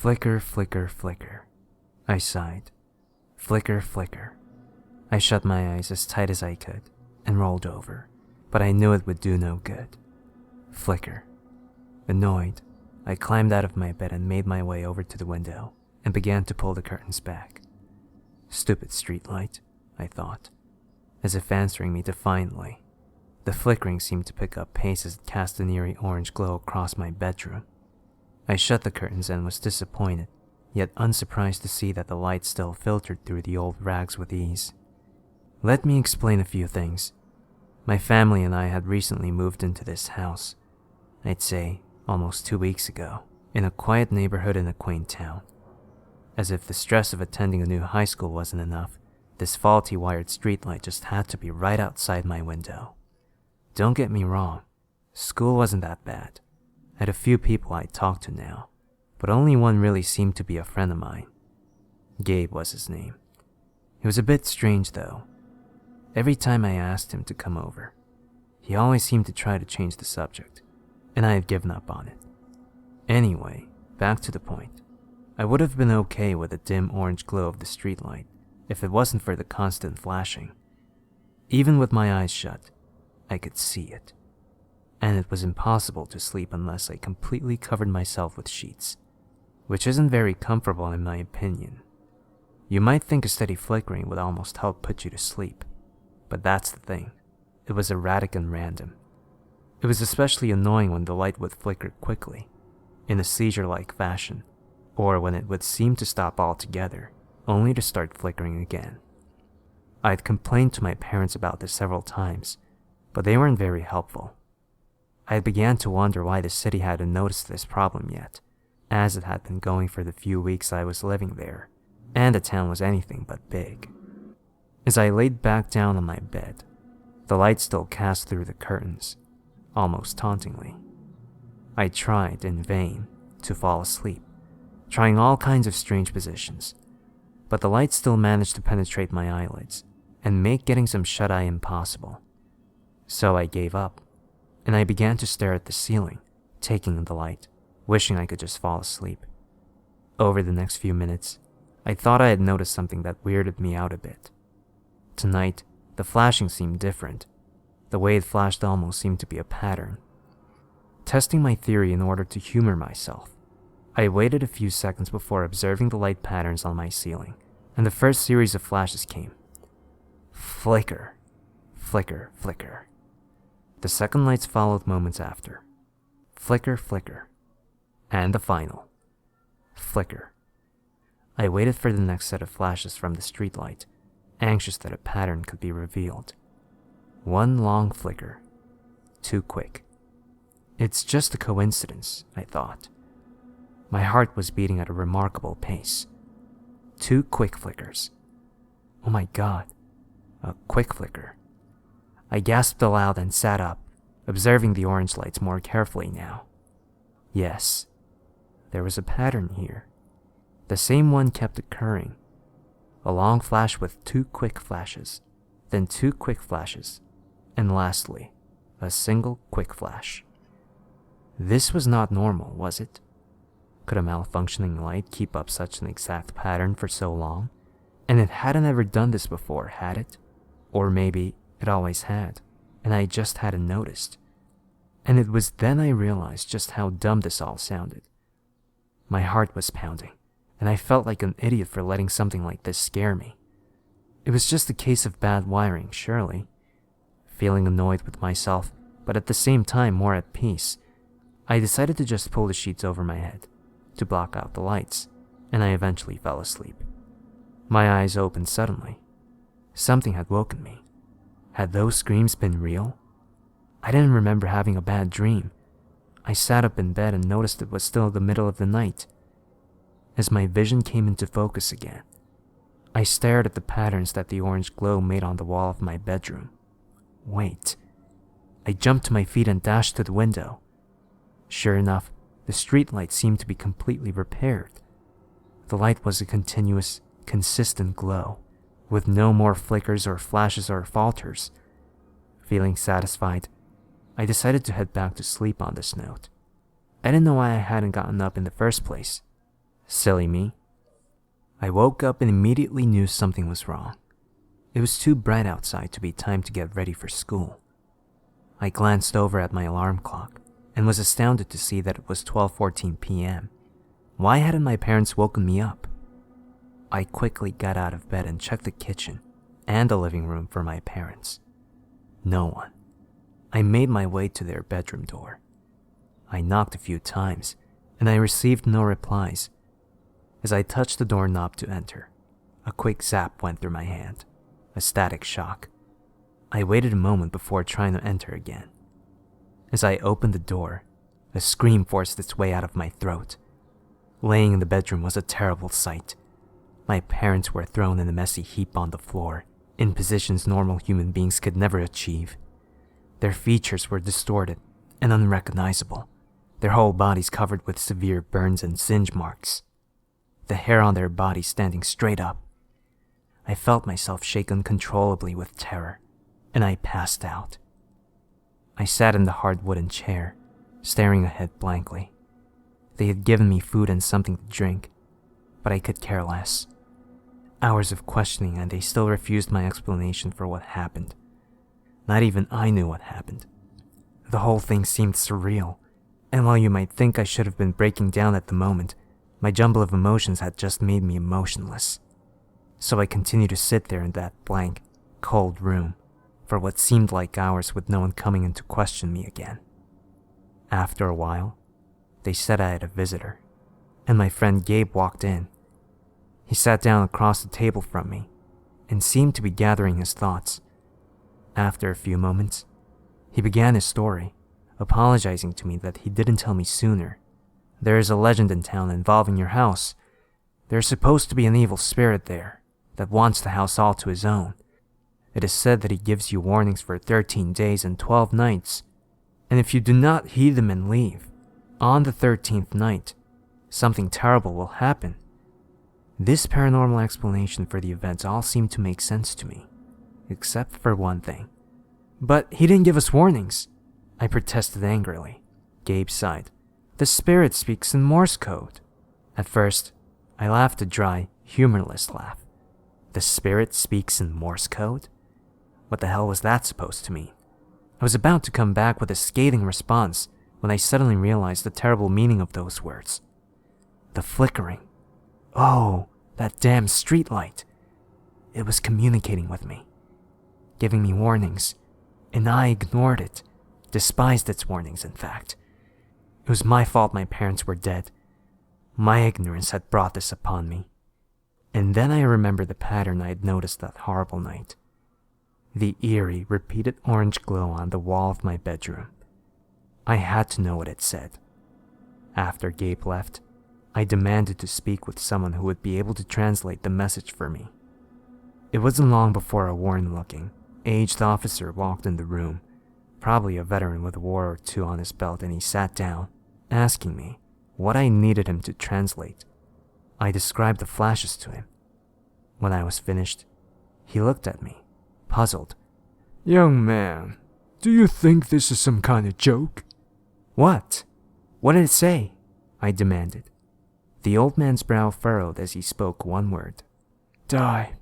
Flicker, flicker, flicker. I sighed. Flicker, flicker. I shut my eyes as tight as I could and rolled over, but I knew it would do no good. Flicker. Annoyed, I climbed out of my bed and made my way over to the window and began to pull the curtains back. Stupid streetlight, I thought, as if answering me defiantly. The flickering seemed to pick up pace as it cast an eerie orange glow across my bedroom. I shut the curtains and was disappointed, yet unsurprised to see that the light still filtered through the old rags with ease. Let me explain a few things. My family and I had recently moved into this house, I'd say almost 2 weeks ago, in a quiet neighborhood in a quaint town. As if the stress of attending a new high school wasn't enough, this faulty wired streetlight just had to be right outside my window. Don't get me wrong, school wasn't that bad. I had a few people I talked to now, but only one really seemed to be a friend of mine. Gabe was his name. He was a bit strange though. Every time I asked him to come over, he always seemed to try to change the subject, and I had given up on it. Anyway, back to the point. I would have been okay with the dim orange glow of the streetlight if it wasn't for the constant flashing. Even with my eyes shut, I could see it, and it was impossible to sleep unless I completely covered myself with sheets, which isn't very comfortable in my opinion. You might think a steady flickering would almost help put you to sleep, but that's the thing. It was erratic and random. It was especially annoying when the light would flicker quickly, in a seizure-like fashion, or when it would seem to stop altogether, only to start flickering again. I had complained to my parents about this several times, but they weren't very helpful. I began to wonder why the city hadn't noticed this problem yet, as it had been going for the few weeks I was living there, and the town was anything but big. As I laid back down on my bed, the light still cast through the curtains, almost tauntingly. I tried, in vain, to fall asleep, trying all kinds of strange positions, but the light still managed to penetrate my eyelids and make getting some shut-eye impossible. So I gave up, and I began to stare at the ceiling, taking in the light, wishing I could just fall asleep. Over the next few minutes, I thought I had noticed something that weirded me out a bit. Tonight, the flashing seemed different. The way it flashed almost seemed to be a pattern. Testing my theory in order to humor myself, I waited a few seconds before observing the light patterns on my ceiling, and the first series of flashes came. Flicker, flicker, flicker. The second lights followed moments after. Flicker, flicker. And the final. Flicker. I waited for the next set of flashes from the streetlight, anxious that a pattern could be revealed. One long flicker. Too quick. It's just a coincidence, I thought. My heart was beating at a remarkable pace. 2 quick flickers. Oh my God, a quick flicker. I gasped aloud and sat up, observing the orange lights more carefully now. Yes, there was a pattern here. The same one kept occurring. A long flash with 2 quick flashes, then 2 quick flashes, and lastly, a single quick flash. This was not normal, was it? Could a malfunctioning light keep up such an exact pattern for so long? And it hadn't ever done this before, had it? Or maybe it always had, and I just hadn't noticed. And it was then I realized just how dumb this all sounded. My heart was pounding, and I felt like an idiot for letting something like this scare me. It was just a case of bad wiring, surely. Feeling annoyed with myself, but at the same time more at peace, I decided to just pull the sheets over my head to block out the lights, and I eventually fell asleep. My eyes opened suddenly. Something had woken me. Had those screams been real? I didn't remember having a bad dream. I sat up in bed and noticed it was still the middle of the night. As my vision came into focus again, I stared at the patterns that the orange glow made on the wall of my bedroom. Wait. I jumped to my feet and dashed to the window. Sure enough, the streetlight seemed to be completely repaired. The light was a continuous, consistent glow, with no more flickers or flashes or falters. Feeling satisfied, I decided to head back to sleep on this note. I didn't know why I hadn't gotten up in the first place. Silly me. I woke up and immediately knew something was wrong. It was too bright outside to be time to get ready for school. I glanced over at my alarm clock and was astounded to see that it was 12:14 p.m. Why hadn't my parents woken me up? I quickly got out of bed and checked the kitchen and the living room for my parents. No one. I made my way to their bedroom door. I knocked a few times, and I received no replies. As I touched the doorknob to enter, a quick zap went through my hand, a static shock. I waited a moment before trying to enter again. As I opened the door, a scream forced its way out of my throat. Laying in the bedroom was a terrible sight. My parents were thrown in a messy heap on the floor, in positions normal human beings could never achieve. Their features were distorted and unrecognizable, their whole bodies covered with severe burns and singe marks, the hair on their bodies standing straight up. I felt myself shake uncontrollably with terror, and I passed out. I sat in the hard wooden chair, staring ahead blankly. They had given me food and something to drink, but I could care less. Hours of questioning and they still refused my explanation for what happened. Not even I knew what happened. The whole thing seemed surreal, and while you might think I should have been breaking down at the moment, my jumble of emotions had just made me emotionless. So I continued to sit there in that blank, cold room for what seemed like hours with no one coming in to question me again. After a while, they said I had a visitor, and my friend Gabe walked in. He sat down across the table from me and seemed to be gathering his thoughts. After a few moments, he began his story, apologizing to me that he didn't tell me sooner. There is a legend in town involving your house. There's supposed to be an evil spirit there that wants the house all to his own. It is said that he gives you warnings for 13 days and 12 nights, and if you do not heed them and leave, on the 13th night, something terrible will happen. This paranormal explanation for the events all seemed to make sense to me, except for one thing. But he didn't give us warnings, I protested angrily. Gabe sighed. The spirit speaks in Morse code. At first, I laughed a dry, humorless laugh. The spirit speaks in Morse code? What the hell was that supposed to mean? I was about to come back with a scathing response when I suddenly realized the terrible meaning of those words. The flickering. Oh, that damn streetlight. It was communicating with me, giving me warnings, and I ignored it, despised its warnings, in fact. It was my fault my parents were dead. My ignorance had brought this upon me. And then I remembered the pattern I had noticed that horrible night. The eerie, repeated orange glow on the wall of my bedroom. I had to know what it said. After Gabe left, I demanded to speak with someone who would be able to translate the message for me. It wasn't long before a worn-looking, aged officer walked in the room, probably a veteran with a war or two on his belt, and he sat down, asking me what I needed him to translate. I described the flashes to him. When I was finished, he looked at me, puzzled. Young man, do you think this is some kind of joke? What? What did it say? I demanded. The old man's brow furrowed as he spoke one word. Die.